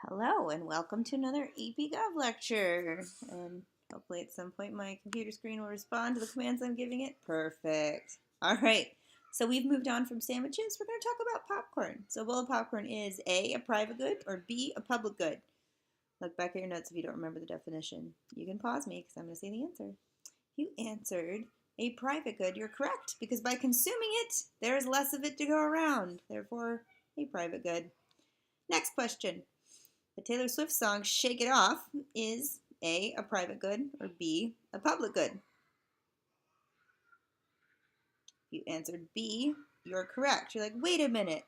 Hello and welcome to another AP Gov lecture. And hopefully at some point my computer screen will respond to the commands I'm giving it. Perfect. All right. So we've moved on from sandwiches. We're going to talk about popcorn. So a bowl of popcorn is A, a private good, or B, a public good. Look back at your notes if you don't remember the definition. You can pause me because I'm going to say the answer. You answered a private good. You're correct because by consuming it, there is less of it to go around. Therefore, a private good. Next question. The Taylor Swift song Shake It Off is A, a private good, or B, a public good. You answered B, you're correct. You're like, wait a minute,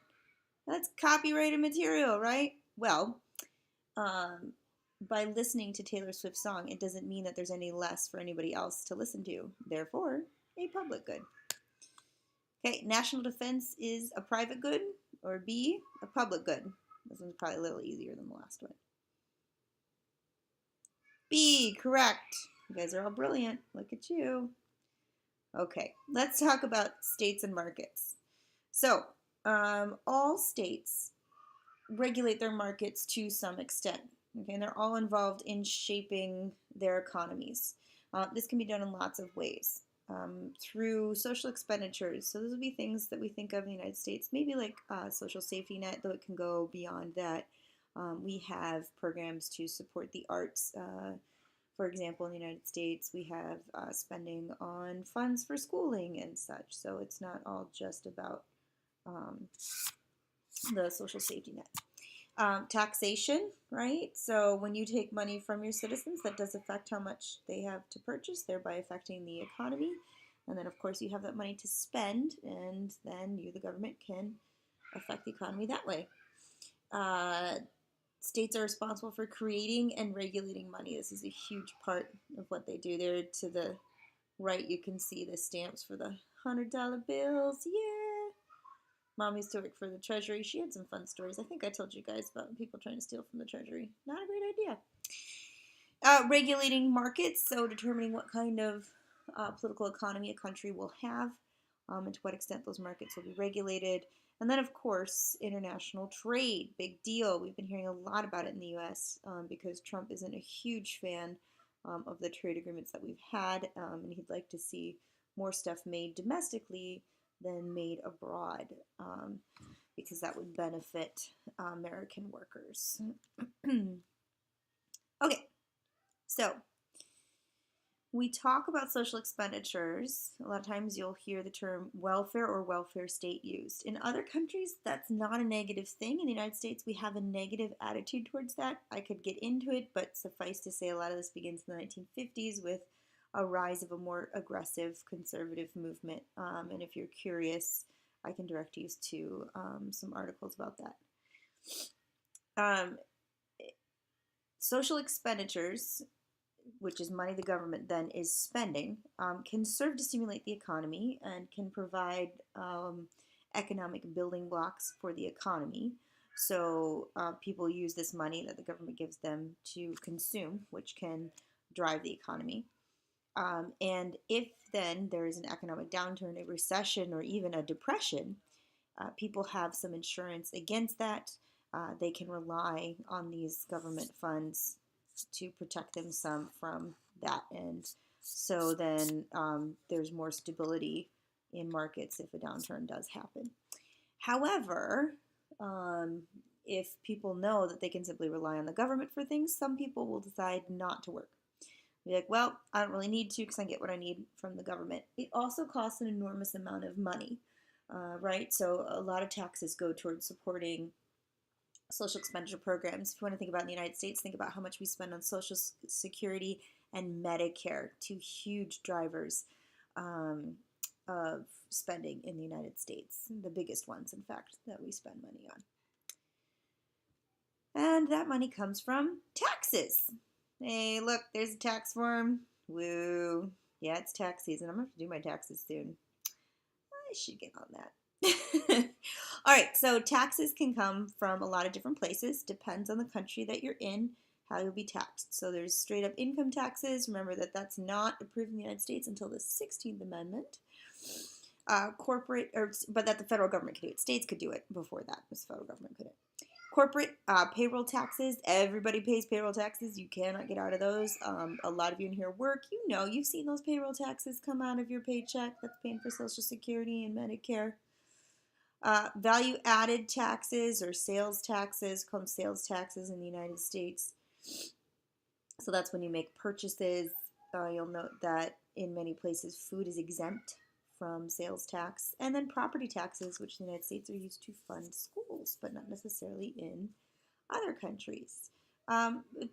that's copyrighted material, right? Well, by listening to Taylor Swift's song, it doesn't mean that there's any less for anybody else to listen to. Therefore, a public good. Okay, national defense is a private good, or B, a public good. This one's probably a little easier than the last one. B, correct. You guys are all brilliant. Look at you. Okay, let's talk about states and markets. So, all states regulate their markets to some extent. Okay, and they're all involved in shaping their economies. This can be done in lots of ways. Through social expenditures. So those would be things that we think of in the United States, maybe like social safety net, though it can go beyond that. We have programs to support the arts. For example, in the United States, we have spending on funds for schooling and such. So it's not all just about the social safety net. Taxation, right? So when you take money from your citizens, that does affect how much they have to purchase, thereby affecting the economy. And then, of course, you have that money to spend, and then you, the government, can affect the economy that way. States are responsible for creating and regulating money. This is a huge part of what they do. There to the right, you can see the stamps for the $100 bills. Yeah. Mom used to work for the Treasury. She had some fun stories. I think I told you guys about people trying to steal from the Treasury. Not a great idea. Regulating markets, so determining what kind of political economy a country will have, and to what extent those markets will be regulated. And then, of course, international trade, big deal. We've been hearing a lot about it in the U.S. Because Trump isn't a huge fan of the trade agreements that we've had, and he'd like to see more stuff made domestically than made abroad, because that would benefit American workers. Okay, so we talk about social expenditures. A lot of times you'll hear the term welfare or welfare state used. In other countries, that's not a negative thing. In the United States, we have a negative attitude towards that. I could get into it, but suffice to say a lot of this begins in the 1950s with a rise of a more aggressive conservative movement. And if you're curious, I can direct you to some articles about that. Social expenditures, which is money the government then is spending, can serve to stimulate the economy and can provide economic building blocks for the economy. So people use this money that the government gives them to consume, which can drive the economy. And if then there is an economic downturn, a recession, or even a depression, people have some insurance against that. They can rely on these government funds to protect them some from that. And so then there's more stability in markets if a downturn does happen. However, if people know that they can simply rely on the government for things, some people will decide not to work. Be like, well, I don't really need to because I get what I need from the government. It also costs an enormous amount of money, right? So a lot of taxes go towards supporting social expenditure programs. If you want to think about in the United States, think about how much we spend on Social Security and Medicare, two huge drivers of spending in the United States. The biggest ones, in fact, that we spend money on. And that money comes from taxes. Hey, look, there's a tax form. Woo. Yeah, it's tax season. I'm going to have to do my taxes soon. I should get on that. All right, so taxes can come from a lot of different places. Depends on the country that you're in, how you'll be taxed. So there's straight up income taxes. Remember that that's not approved in the United States until the 16th Amendment. But that the federal government could do it. States could do it before that. The federal government couldn't. Corporate payroll taxes. Everybody pays payroll taxes. You cannot get out of those. A lot of you in here work. You've seen those payroll taxes come out of your paycheck that's paying for Social Security and Medicare. Value added taxes or sales taxes, called sales taxes in the United States. So that's when you make purchases. You'll note that in many places food is exempt from sales tax. And then property taxes, which in the United States are used to fund schools, but not necessarily in other countries.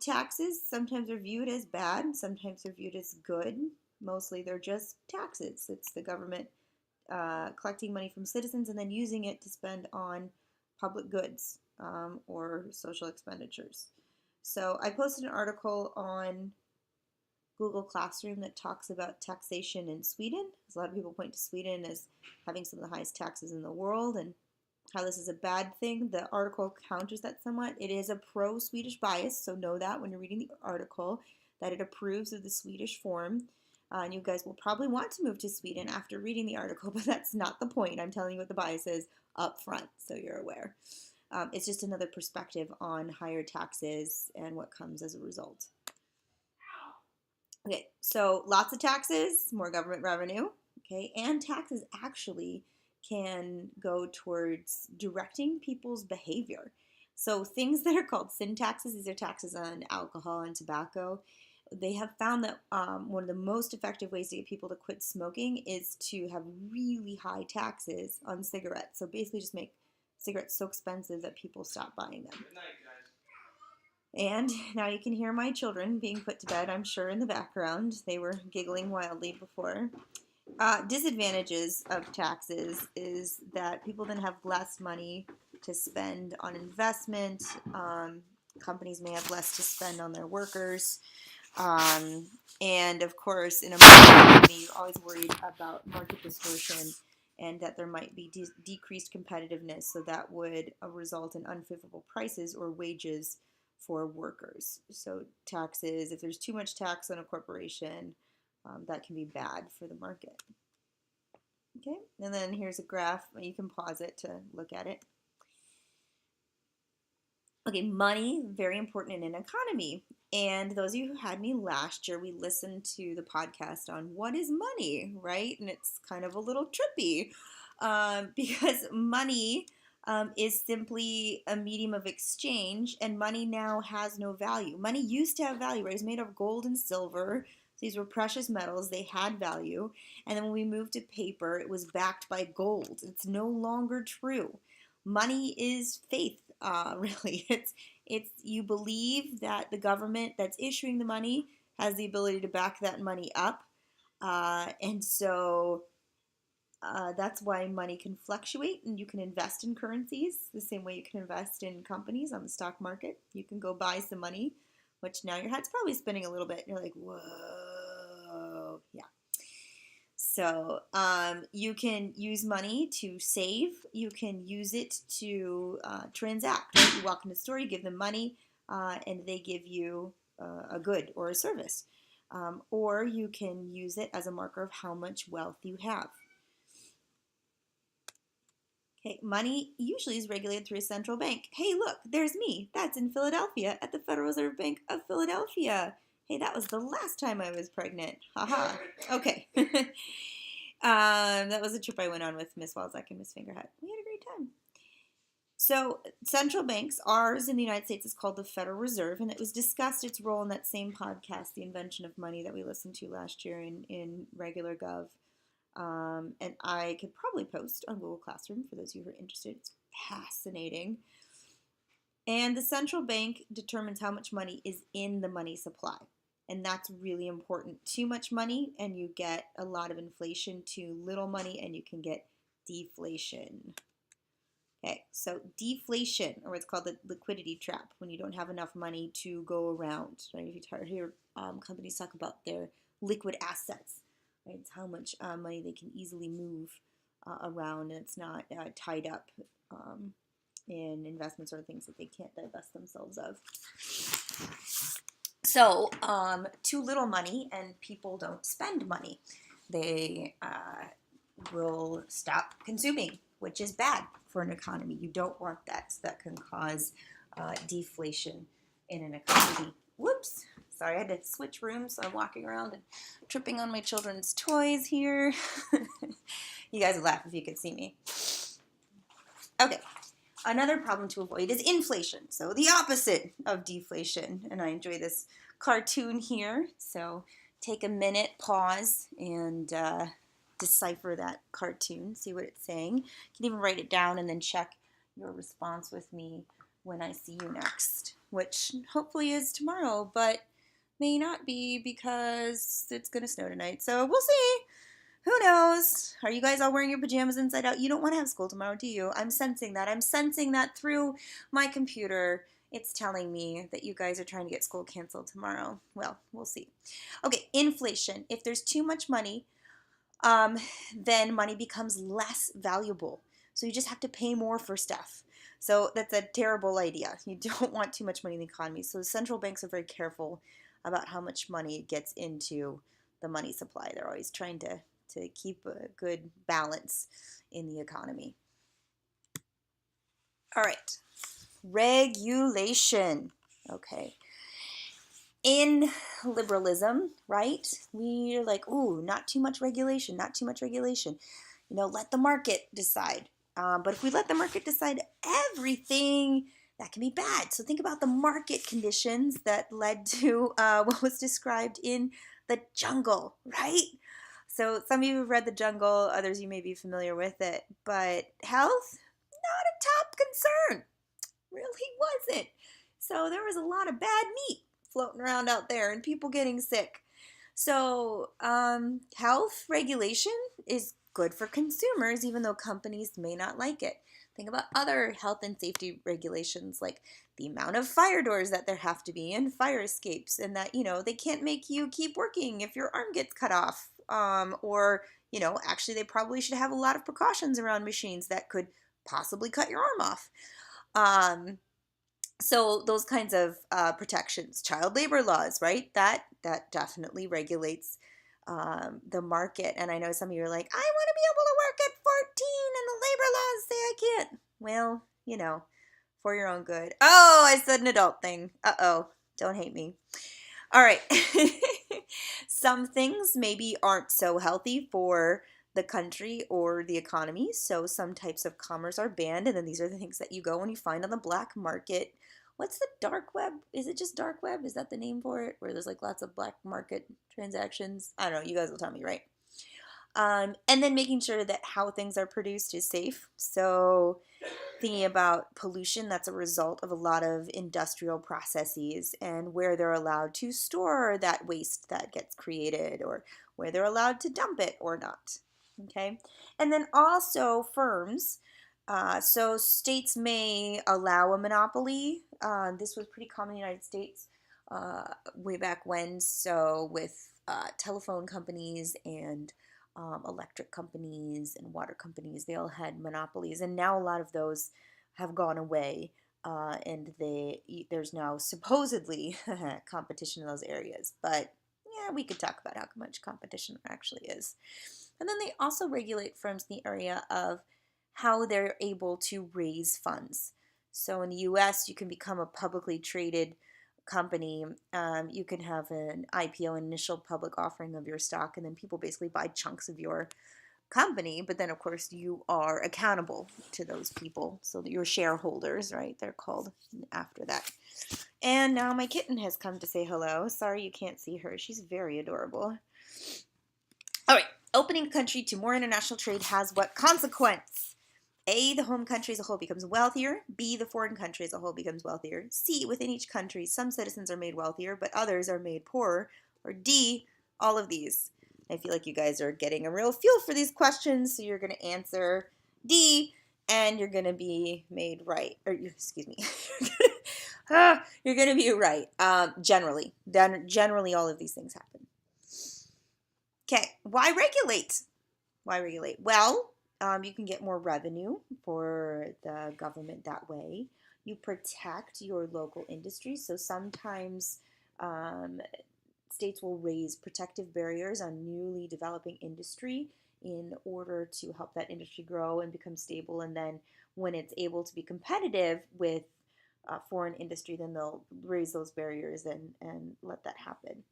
Taxes sometimes are viewed as bad, sometimes they're viewed as good. Mostly they're just taxes. It's the government collecting money from citizens and then using it to spend on public goods or social expenditures. So I posted an article on Google Classroom that talks about taxation in Sweden. A lot of people point to Sweden as having some of the highest taxes in the world and how this is a bad thing. The article counters that somewhat. It is a pro-Swedish bias, so know that when you're reading the article, that it approves of the Swedish form. And you guys will probably want to move to Sweden after reading the article, but that's not the point. I'm telling you what the bias is up front, so you're aware. It's just another perspective on higher taxes and what comes as a result. Okay, so lots of taxes, more government revenue, okay, and taxes actually can go towards directing people's behavior. So things that are called sin taxes, these are taxes on alcohol and tobacco. They have found that one of the most effective ways to get people to quit smoking is to have really high taxes on cigarettes. So basically just make cigarettes so expensive that people stop buying them. Good night, guys. And now you can hear my children being put to bed, I'm sure, in the background. They were giggling wildly before. Disadvantages of taxes is that people then have less money to spend on investment. Companies may have less to spend on their workers. And of course, in a market economy, you're always worried about market distortion and that there might be decreased competitiveness, so that would result in unfavorable prices or wages for workers. So taxes, if there's too much tax on a corporation, that can be bad for the market. Okay, and then here's a graph. You can pause it to look at it. Okay, money, very important in an economy. And those of you who had me last year, we listened to the podcast on what is money, right? And it's kind of a little trippy because money is simply a medium of exchange, and money now has no value. Money used to have value, right? It was made of gold and silver. These were precious metals. They had value. And then when we moved to paper, it was backed by gold. It's no longer true. Money is faith, really. It's you believe that the government that's issuing the money has the ability to back that money up. And so that's why money can fluctuate, and you can invest in currencies the same way you can invest in companies on the stock market. You can go buy some money, which now your head's probably spinning a little bit. You're like, whoa, yeah. So you can use money to save. You can use it to transact. Right? You walk into the store, you give them money, and they give you a good or a service. Or you can use it as a marker of how much wealth you have. Okay, money usually is regulated through a central bank. Hey, look, there's me. That's in Philadelphia at the Federal Reserve Bank of Philadelphia. Hey, that was the last time I was pregnant. Haha. Okay. That was a trip I went on with Miss Walzak and Miss Fingerhut. We had a great time. So central banks, ours in the United States is called the Federal Reserve, and it was discussed its role in that same podcast, The Invention of Money, that we listened to last year in regular Gov. And I could probably post on Google Classroom for those of you who are interested. It's fascinating. And the central bank determines how much money is in the money supply. And that's really important. Too much money and you get a lot of inflation. Too little money and you can get deflation. Okay, so deflation, or what's called the liquidity trap, when you don't have enough money to go around. Right? If you hear companies talk about their liquid assets, right? It's how much money they can easily move around, and it's not tied up in investments or things that they can't divest themselves of. So, too little money and people don't spend money. They will stop consuming. which is bad for an economy. You don't want that. So that can cause deflation in an economy. Whoops. Sorry, I had to switch rooms, so I'm walking around and tripping on my children's toys here. You guys would laugh if you could see me. Okay. Another problem to avoid is inflation, so the opposite of deflation. And I enjoy this cartoon here, so take a minute, pause, and decipher that cartoon, see what it's saying. You can even write it down and then check your response with me when I see you next, which hopefully is tomorrow, but may not be because it's going to snow tonight, so we'll see. Who knows? Are you guys all wearing your pajamas inside out? You don't want to have school tomorrow, do you? I'm sensing that. I'm sensing that through my computer. It's telling me that you guys are trying to get school canceled tomorrow. Well, we'll see. Okay, inflation. If there's too much money, then money becomes less valuable. So you just have to pay more for stuff. So that's a terrible idea. You don't want too much money in the economy. So central banks are very careful about how much money gets into the money supply. They're always trying to keep a good balance in the economy. All right, regulation. Okay. In liberalism, right, we're like, ooh, not too much regulation, not too much regulation. You know, let the market decide. But if we let the market decide everything, that can be bad. So think about the market conditions that led to what was described in The Jungle, right? So some of you have read The Jungle, others you may be familiar with it, but health, not a top concern. Really wasn't. So there was a lot of bad meat floating around out there and people getting sick. So health regulation is good for consumers, even though companies may not like it. Think about other health and safety regulations, like the amount of fire doors that there have to be and fire escapes, and that, you know, they can't make you keep working if your arm gets cut off. Or, you know, actually they probably should have a lot of precautions around machines that could possibly cut your arm off. So those kinds of protections, child labor laws, right? That definitely regulates the market. And I know some of you are like, I want to be able to work at 14 and the labor laws say I can't. Well, you know, for your own good. Oh, I said an adult thing. Uh-oh, don't hate me. All right. Some things maybe aren't so healthy for the country or the economy, so some types of commerce are banned, and then these are the things that you go and you find on the black market. What's the dark web? Is it just dark web? Is that the name for it? Where there's like lots of black market transactions? I don't know. You guys will tell me, right? And then making sure that how things are produced is safe. So thinking about pollution that's a result of a lot of industrial processes and where they're allowed to store that waste that gets created or where they're allowed to dump it or not. Okay, and then also firms. So states may allow a monopoly. This was pretty common in the United States way back when. So with telephone companies and electric companies and water companies, they all had monopolies, and now a lot of those have gone away, and there's now supposedly competition in those areas. But yeah, we could talk about how much competition there actually is. And then they also regulate firms in the area of how they're able to raise funds. So in the US, you can become a publicly traded company. You can have an IPO, an initial public offering of your stock, and then people basically buy chunks of your company. But then, of course, you are accountable to those people. So that your shareholders, right? They're called after that. And now my kitten has come to say hello. Sorry you can't see her. She's very adorable. All right. Opening a country to more international trade has what consequence? A, the home country as a whole becomes wealthier. B, the foreign country as a whole becomes wealthier. C, within each country, some citizens are made wealthier, but others are made poorer. Or D, all of these. I feel like you guys are getting a real feel for these questions, so you're going to answer D, and you're going to be made right. Or, excuse me. You're going to be right, generally. Generally, all of these things happen. Okay, why regulate? Why regulate? Well, you can get more revenue for the government that way. You protect your local industry. So sometimes states will raise protective barriers on newly developing industry in order to help that industry grow and become stable. And then when it's able to be competitive with foreign industry, then they'll raise those barriers and let that happen.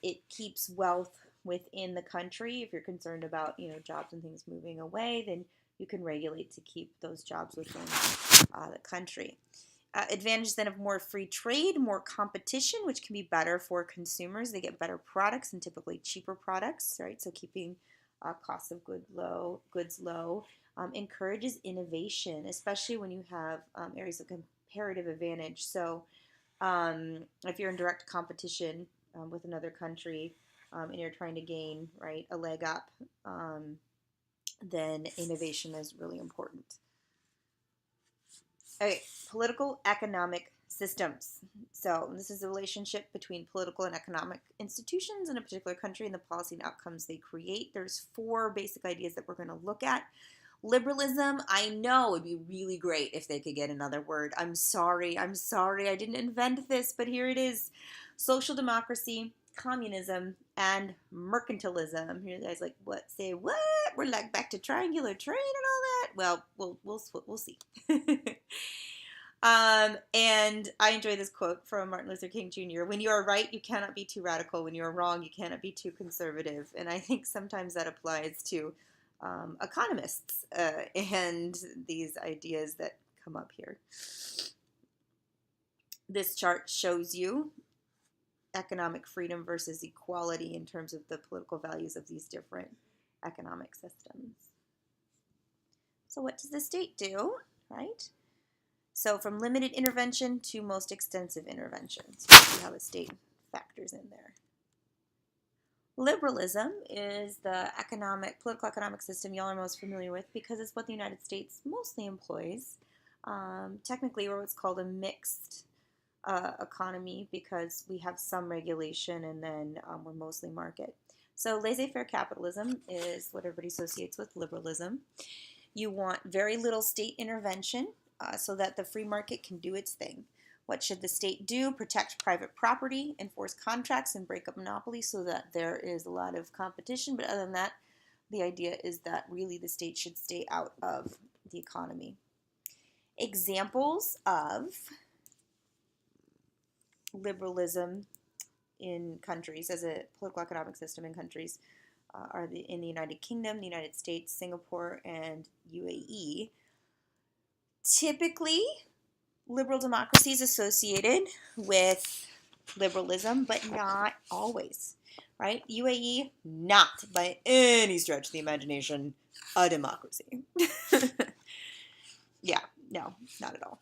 It keeps wealth within the country. If you're concerned about jobs and things moving away, then you can regulate to keep those jobs within the country. Advantage then of more free trade, more competition, which can be better for consumers. They get better products and typically cheaper products, right? So keeping costs of goods low. Encourages innovation, especially when you have areas of comparative advantage. So if you're in direct competition with another country and you're trying to gain a leg up, then innovation is really important. Okay, political economic systems. So this is the relationship between political and economic institutions in a particular country and the policy and outcomes they create. There's 4 basic ideas that we're going to look at. Liberalism, I know it'd be really great if they could get another word. I'm sorry, I didn't invent this, but here it is. Social democracy, communism, and mercantilism. Here, guys say what? We're like back to triangular trade and all that. Well, we'll see. And I enjoy this quote from Martin Luther King Jr. When you are right, you cannot be too radical. When you are wrong, you cannot be too conservative. And I think sometimes that applies to economists and these ideas that come up here. This chart shows you economic freedom versus equality in terms of the political values of these different economic systems. So what does the state do, right? So from limited intervention to most extensive interventions. See how the state factors in there. Liberalism is the political economic system y'all are most familiar with because it's what the United States mostly employs. Technically, we're what's called a mixed economy because we have some regulation and then we're mostly market. So laissez-faire capitalism is what everybody associates with liberalism. You want very little state intervention so that the free market can do its thing. What should the state do? Protect private property, enforce contracts, and break up monopolies so that there is a lot of competition. But other than that, the idea is that really the state should stay out of the economy. Examples of liberalism in countries as a political economic system in countries are in the United Kingdom, the United States, Singapore, and UAE. Typically, liberal democracy is associated with liberalism, but not always, right? UAE, not by any stretch of the imagination, a democracy. Yeah, no, not at all.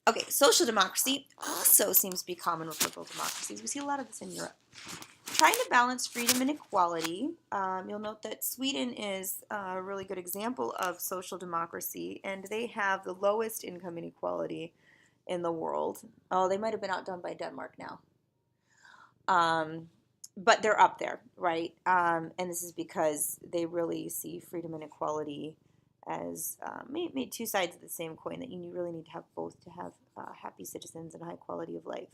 Okay, social democracy also seems to be common with liberal democracies. We see a lot of this in Europe. Trying to balance freedom and equality. You'll note that Sweden is a really good example of social democracy, and they have the lowest income inequality in the world. Oh, they might have been outdone by Denmark now. But they're up there, right? And this is because they really see freedom and equality as made 2 sides of the same coin, that you really need to have both to have happy citizens and high quality of life.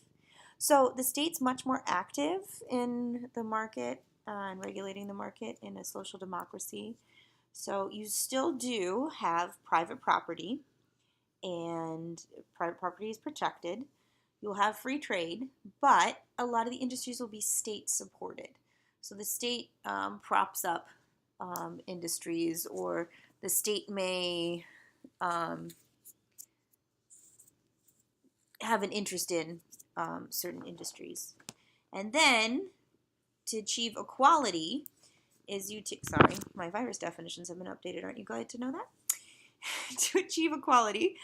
So the state's much more active in the market and regulating the market in a social democracy. So you still do have private property, and private property is protected. You'll have free trade, but a lot of the industries will be state supported. So the state props up industries, or the state may have an interest in certain industries. And then to achieve equality is sorry, my virus definitions have been updated. Aren't you glad to know that? To achieve equality,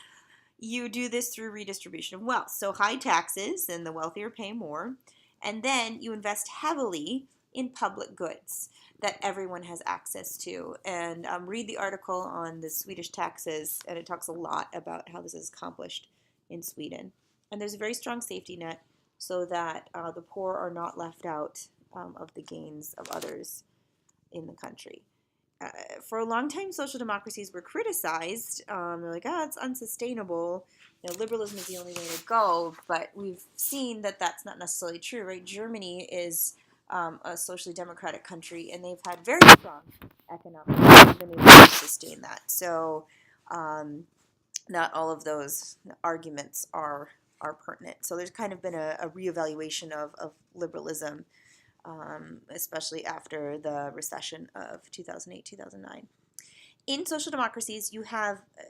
you do this through redistribution of wealth. So high taxes, and the wealthier pay more. And then you invest heavily in public goods that everyone has access to. And read the article on the Swedish taxes, and it talks a lot about how this is accomplished in Sweden. And there's a very strong safety net so that the poor are not left out of the gains of others in the country. For a long time, social democracies were criticized. They're like, it's unsustainable. Liberalism is the only way to go. But we've seen that that's not necessarily true, right? Germany is a socially democratic country, and they've had very strong economic growth and been able to sustain that. So not all of those arguments are pertinent. So there's kind of been a reevaluation of liberalism, especially after the recession of 2008, 2009. In social democracies,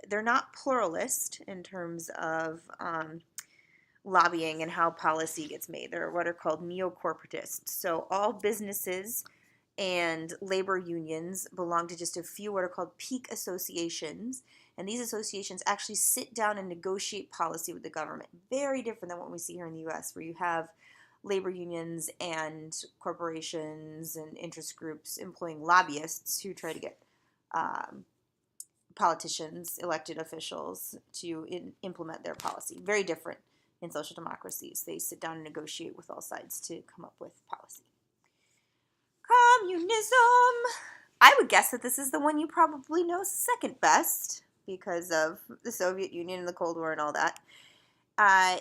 they're not pluralist in terms of lobbying and how policy gets made. They're what are called neo-corporatists. So all businesses and labor unions belong to just a few what are called peak associations. And these associations actually sit down and negotiate policy with the government. Very different than what we see here in the U.S., where you have labor unions and corporations and interest groups employing lobbyists who try to get politicians, elected officials, to implement their policy. Very different in social democracies. They sit down and negotiate with all sides to come up with policy. Communism. I would guess that this is the one you probably know second best because of the Soviet Union and the Cold War and all that.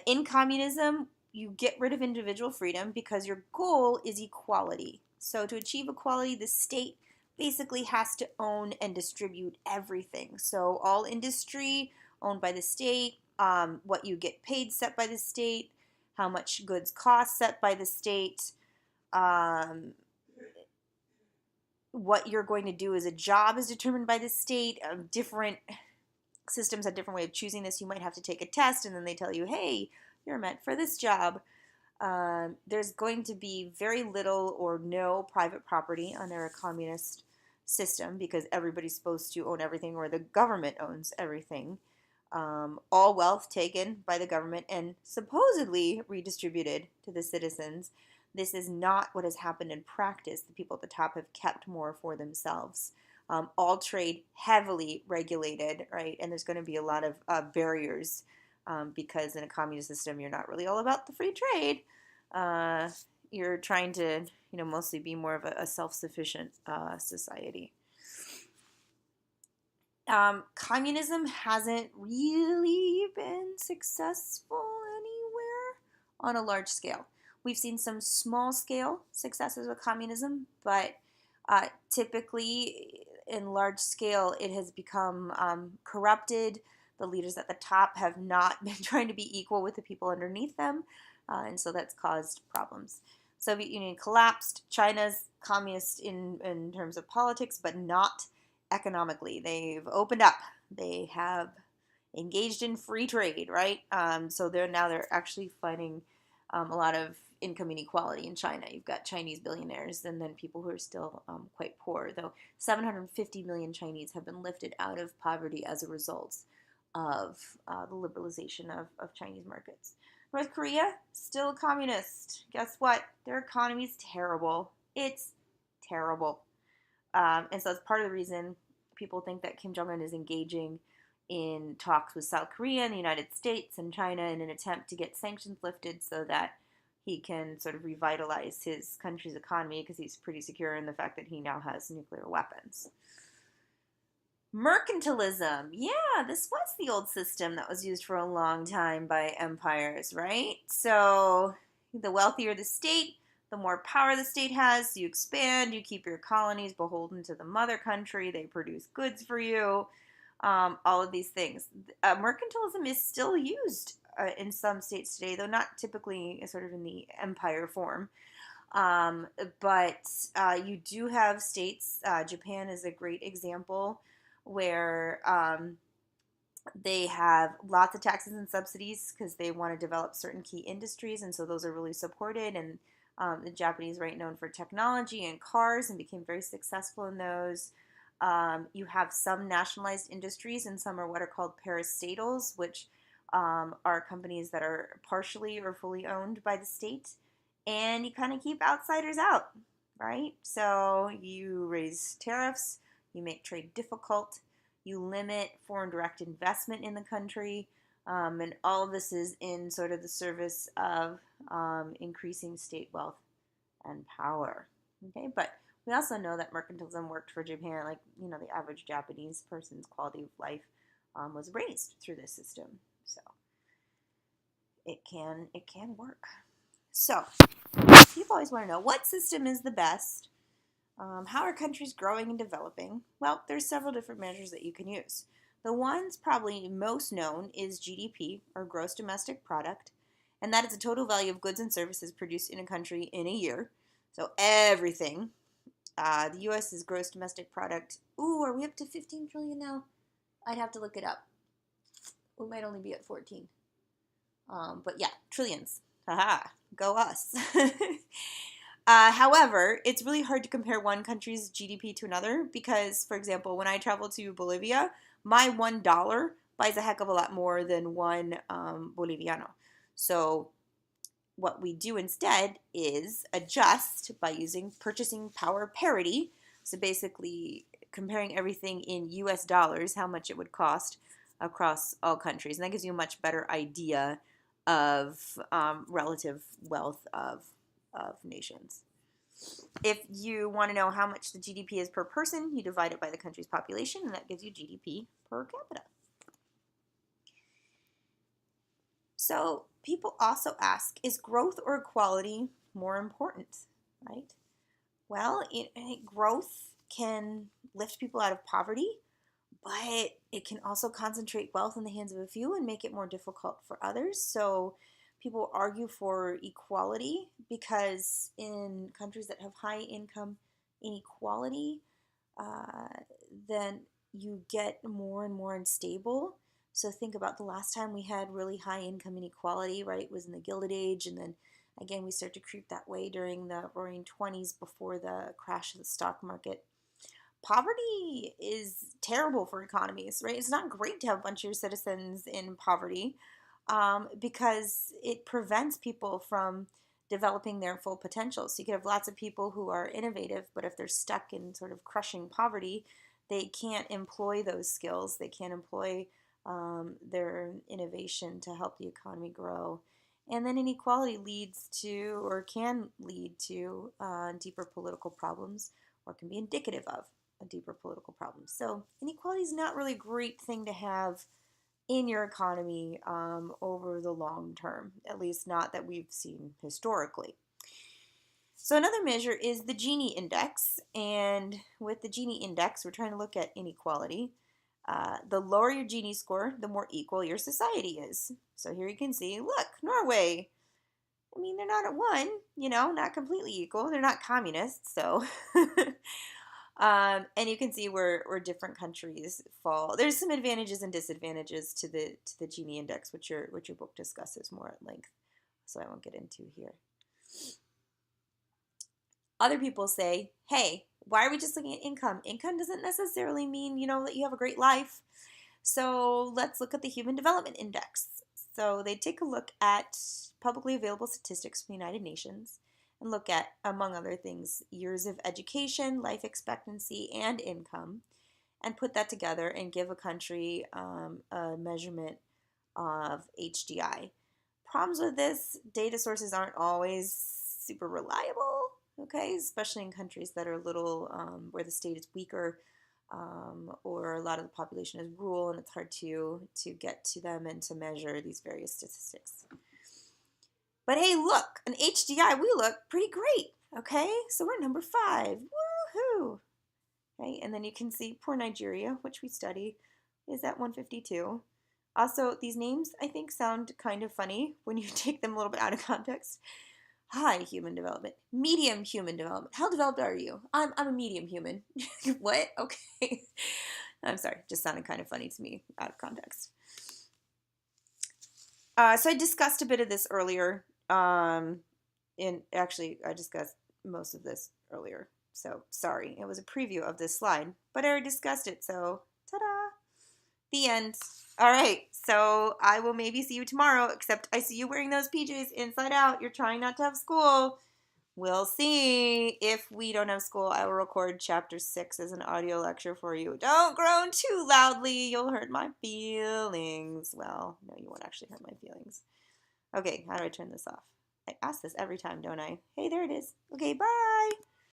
In communism, you get rid of individual freedom because your goal is equality. So to achieve equality, the state basically has to own and distribute everything. So all industry owned by the state, what you get paid set by the state, how much goods cost set by the state, what you're going to do as a job is determined by the state. Different systems have different way of choosing this. You might have to take a test and then they tell you, hey, you're meant for this job. There's going to be very little or no private property under a communist system because everybody's supposed to own everything or the government owns everything. All wealth taken by the government and supposedly redistributed to the citizens. This is not what has happened in practice. The people at the top have kept more for themselves. All trade heavily regulated, right? And there's going to be a lot of barriers because in a communist system, you're not really all about the free trade. You're trying to, mostly be more of a self-sufficient society. Communism hasn't really been successful anywhere on a large scale. We've seen some small-scale successes with communism, but typically in large scale it has become corrupted. The leaders at the top have not been trying to be equal with the people underneath them, and so that's caused problems. Soviet Union collapsed. China's communist in terms of politics, but not economically. They've opened up. They have engaged in free trade, right? So they're actually fighting a lot of income inequality in China. You've got Chinese billionaires and then people who are still quite poor, though 750 million Chinese have been lifted out of poverty as a result of the liberalization of Chinese markets. North Korea, still communist. Guess what? Their economy is terrible. It's terrible. And so that's part of the reason people think that Kim Jong-un is engaging in talks with South Korea and the United States and China in an attempt to get sanctions lifted so that he can sort of revitalize his country's economy because he's pretty secure in the fact that he now has nuclear weapons. Mercantilism. Yeah, this was the old system that was used for a long time by empires, right? So the wealthier the state, the more power the state has. You expand, you keep your colonies beholden to the mother country, they produce goods for you, all of these things. Mercantilism is still used in some states today, though not typically sort of in the empire form. But you do have states, Japan is a great example, where they have lots of taxes and subsidies because they want to develop certain key industries, and so those are really supported. And the Japanese, right, known for technology and cars, and became very successful in those. You have some nationalized industries, and some are what are called parastatals, which are companies that are partially or fully owned by the state. And you kind of keep outsiders out, right? So you raise tariffs, you make trade difficult, you limit foreign direct investment in the country, and all of this is in sort of the service of increasing state wealth and power. Okay, but we also know that mercantilism worked for Japan. Like, the average Japanese person's quality of life was raised through this system. So it can work. So, people always want to know what system is the best. How are countries growing and developing? Well, there's several different measures that you can use. The one's probably most known is GDP, or gross domestic product, and that is the total value of goods and services produced in a country in a year. So everything. The U.S.'s gross domestic product. Ooh, are we up to 15 trillion now? I'd have to look it up. We might only be at 14. But yeah, trillions. Haha, go us. However, it's really hard to compare one country's GDP to another because, for example, when I travel to Bolivia, my $1 buys a heck of a lot more than one Boliviano. So what we do instead is adjust by using purchasing power parity. So basically comparing everything in US dollars, how much it would cost across all countries. And that gives you a much better idea of relative wealth of nations. If you want to know how much the GDP is per person, you divide it by the country's population, and that gives you GDP per capita. So people also ask, is growth or equality more important, right? Well, growth can lift people out of poverty, but it can also concentrate wealth in the hands of a few and make it more difficult for others. So people argue for equality because in countries that have high income inequality, then you get more and more unstable. So think about the last time we had really high income inequality, right? It was in the Gilded Age, and then again we start to creep that way during the Roaring 20s before the crash of the stock market. Poverty is terrible for economies, right? It's not great to have a bunch of your citizens in poverty because it prevents people from developing their full potential. So you could have lots of people who are innovative, but if they're stuck in sort of crushing poverty, they can't employ those skills. They can't employ their innovation to help the economy grow. And then inequality leads to, or can lead to, deeper political problems, or can be indicative of a deeper political problem. So inequality is not really a great thing to have in your economy over the long term, at least not that we've seen historically. So another measure is the Gini index, and with the Gini index, we're trying to look at inequality. The lower your Gini score, the more equal your society is. So here you can see, look, Norway. I mean, they're not at 1, not completely equal. They're not communists, so. And you can see where different countries fall. There's some advantages and disadvantages to the Gini index, which your book discusses more at length, so I won't get into here. Other people say, hey, why are we just looking at income? Income doesn't necessarily mean, that you have a great life. So let's look at the Human Development Index. So they take a look at publicly available statistics from the United Nations and look at, among other things, years of education, life expectancy, and income, and put that together and give a country a measurement of HDI. Problems with this, data sources aren't always super reliable, okay, especially in countries that are a little, where the state is weaker, or a lot of the population is rural and it's hard to get to them and to measure these various statistics. But hey, look, an HDI, we look pretty great, okay? So we're number 5, woohoo! Okay, and then you can see poor Nigeria, which we study, is at 152. Also, these names, I think, sound kind of funny when you take them a little bit out of context. High human development, medium human development. How developed are you? I'm a medium human. What? Okay. I'm sorry, just sounded kind of funny to me out of context. So I discussed a bit of this earlier. Actually, I discussed most of this earlier. So sorry, it was a preview of this slide, but I already discussed it. So ta-da! The end. All right, so I will maybe see you tomorrow, except I see you wearing those PJs inside out. You're trying not to have school. We'll see. If we don't have school, I will record chapter 6 as an audio lecture for you. Don't groan too loudly. You'll hurt my feelings. Well, no, you won't actually hurt my feelings. Okay, how do I turn this off? I ask this every time, don't I? Hey, there it is. Okay, bye.